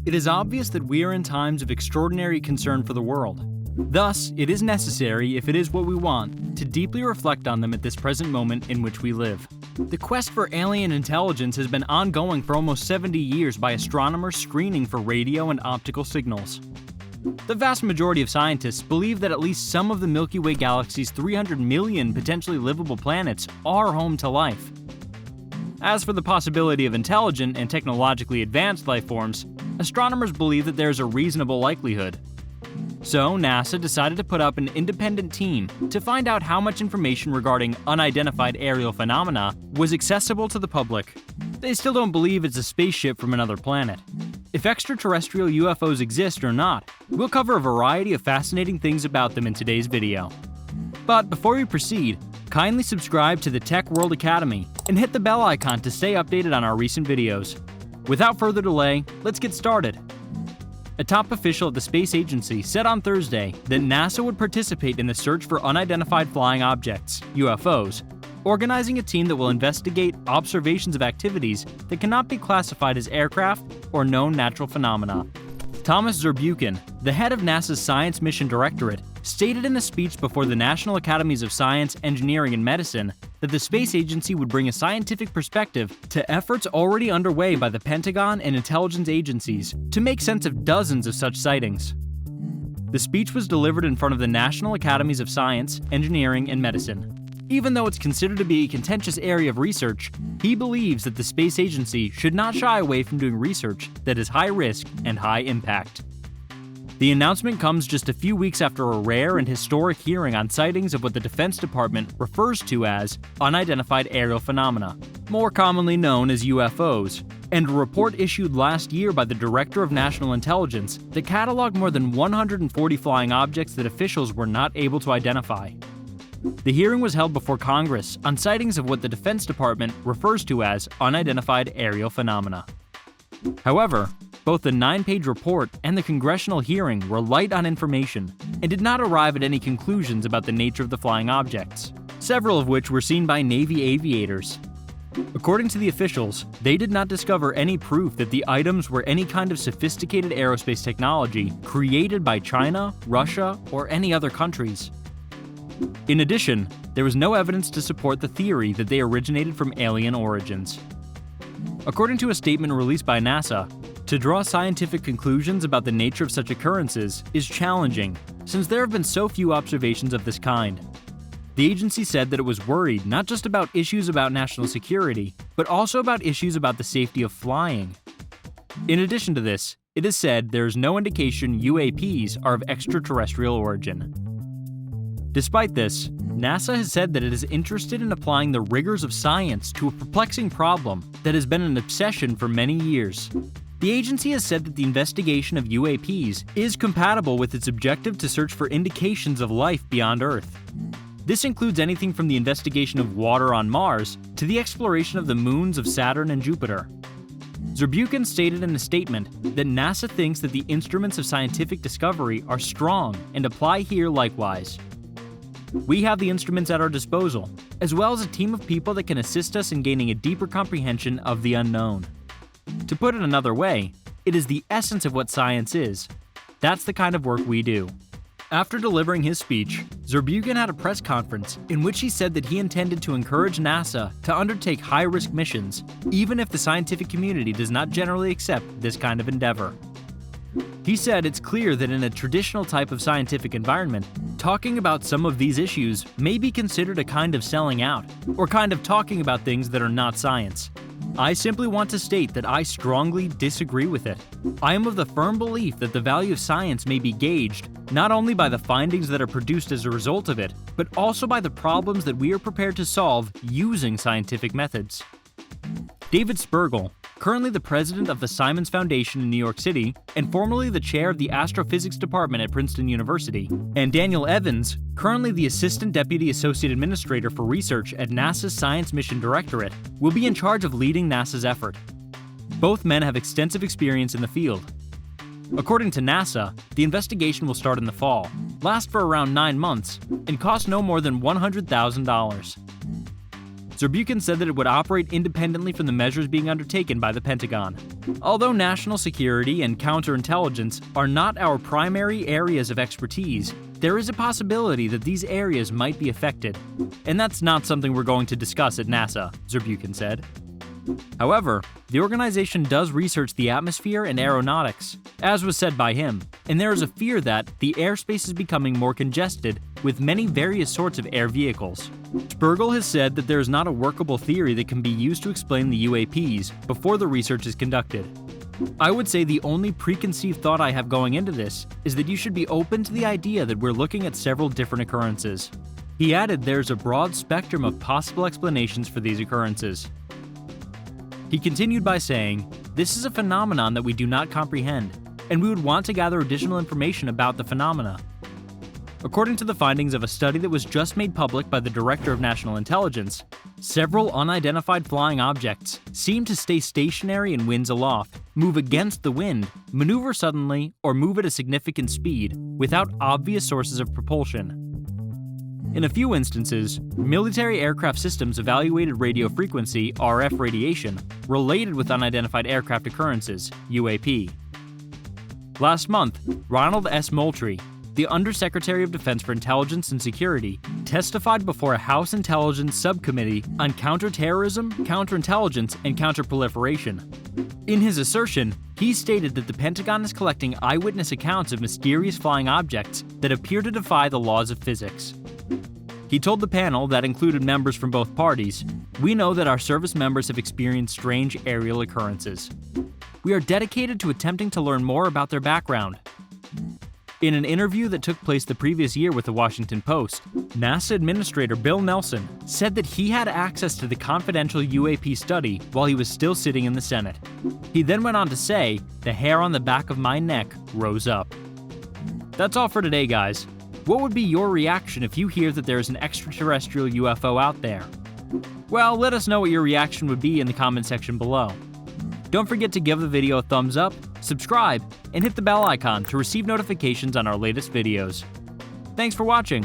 It is obvious that we are in times of extraordinary concern for the world. Thus, it is necessary, if it is what we want, to deeply reflect on them at this present moment in which we live. The quest for alien intelligence has been ongoing for almost 70 years by astronomers screening for radio and optical signals. The vast majority of scientists believe that at least some of the Milky Way galaxy's 300 million potentially livable planets are home to life. As for the possibility of intelligent and technologically advanced life forms, astronomers believe that there is a reasonable likelihood. So, NASA decided to put up an independent team to find out how much information regarding unidentified aerial phenomena was accessible to the public. They still don't believe it's a spaceship from another planet. If extraterrestrial UFOs exist or not, we'll cover a variety of fascinating things about them in today's video. But before we proceed, kindly subscribe to the Tech World Academy and hit the bell icon to stay updated on our recent videos. Without further delay, let's get started. A top official at the space agency said on Thursday that NASA would participate in the search for unidentified flying objects, UFOs, organizing a team that will investigate observations of activities that cannot be classified as aircraft or known natural phenomena. Thomas Zurbuchen, the head of NASA's Science Mission Directorate, stated in a speech before the National Academies of Science, Engineering, and Medicine that the space agency would bring a scientific perspective to efforts already underway by the Pentagon and intelligence agencies to make sense of dozens of such sightings. The speech was delivered in front of the National Academies of Science, Engineering, and Medicine. Even though it's considered to be a contentious area of research, he believes that the space agency should not shy away from doing research that is high risk and high impact. The announcement comes just a few weeks after a rare and historic hearing on sightings of what the Defense Department refers to as unidentified aerial phenomena, more commonly known as UFOs, and a report issued last year by the Director of National Intelligence that cataloged more than 140 flying objects that officials were not able to identify. The hearing was held before Congress on sightings of what the Defense Department refers to as unidentified aerial phenomena. However, both the 9-page report and the congressional hearing were light on information and did not arrive at any conclusions about the nature of the flying objects, several of which were seen by Navy aviators. According to the officials, they did not discover any proof that the items were any kind of sophisticated aerospace technology created by China, Russia, or any other countries. In addition, there was no evidence to support the theory that they originated from alien origins. According to a statement released by NASA, to draw scientific conclusions about the nature of such occurrences is challenging, since there have been so few observations of this kind. The agency said that it was worried not just about issues about national security, but also about issues about the safety of flying. In addition to this, it is said there is no indication UAPs are of extraterrestrial origin. Despite this, NASA has said that it is interested in applying the rigors of science to a perplexing problem that has been an obsession for many years. The agency has said that the investigation of UAPs is compatible with its objective to search for indications of life beyond Earth. This includes anything from the investigation of water on Mars to the exploration of the moons of Saturn and Jupiter. Zurbuchen stated in a statement that NASA thinks that the instruments of scientific discovery are strong and apply here likewise. We have the instruments at our disposal, as well as a team of people that can assist us in gaining a deeper comprehension of the unknown. To put it another way, it is the essence of what science is. That's the kind of work we do. After delivering his speech, Zurbuchen had a press conference in which he said that he intended to encourage NASA to undertake high-risk missions, even if the scientific community does not generally accept this kind of endeavor. He said it's clear that in a traditional type of scientific environment, talking about some of these issues may be considered a kind of selling out, or kind of talking about things that are not science. I simply want to state that I strongly disagree with it. I am of the firm belief that the value of science may be gauged not only by the findings that are produced as a result of it, but also by the problems that we are prepared to solve using scientific methods. David Spergel, currently the president of the Simons Foundation in New York City and formerly the chair of the Astrophysics Department at Princeton University, and Daniel Evans, currently the Assistant Deputy Associate Administrator for Research at NASA's Science Mission Directorate, will be in charge of leading NASA's effort. Both men have extensive experience in the field. According to NASA, the investigation will start in the fall, last for around 9 months, and cost no more than $100,000. Zurbuchen said that it would operate independently from the measures being undertaken by the Pentagon. Although national security and counterintelligence are not our primary areas of expertise, there is a possibility that these areas might be affected. And that's not something we're going to discuss at NASA, Zurbuchen said. However, the organization does research the atmosphere and aeronautics, as was said by him, and there is a fear that the airspace is becoming more congested with many various sorts of air vehicles. Spergel has said that there is not a workable theory that can be used to explain the UAPs before the research is conducted. I would say the only preconceived thought I have going into this is that you should be open to the idea that we're looking at several different occurrences. He added there's a broad spectrum of possible explanations for these occurrences. He continued by saying, "This is a phenomenon that we do not comprehend, and we would want to gather additional information about the phenomena." According to the findings of a study that was just made public by the Director of National Intelligence, several unidentified flying objects seem to stay stationary in winds aloft, move against the wind, maneuver suddenly, or move at a significant speed without obvious sources of propulsion. In a few instances, military aircraft systems evaluated radio frequency (RF radiation) related with unidentified aircraft occurrences (UAP. Last month, Ronald S. Moultrie, the Undersecretary of Defense for Intelligence and Security, testified before a House Intelligence Subcommittee on Counterterrorism, Counterintelligence, and Counterproliferation. In his assertion, he stated that the Pentagon is collecting eyewitness accounts of mysterious flying objects that appear to defy the laws of physics. He told the panel, that included members from both parties, "We know that our service members have experienced strange aerial occurrences. We are dedicated to attempting to learn more about their background." In an interview that took place the previous year with the Washington Post, NASA Administrator Bill Nelson said that he had access to the confidential UAP study while he was still sitting in the Senate. He then went on to say, "The hair on the back of my neck rose up." That's all for today, guys. What would be your reaction if you hear that there is an extraterrestrial UFO out there? Well, let us know what your reaction would be in the comment section below. Don't forget to give the video a thumbs up, subscribe, and hit the bell icon to receive notifications on our latest videos. Thanks for watching.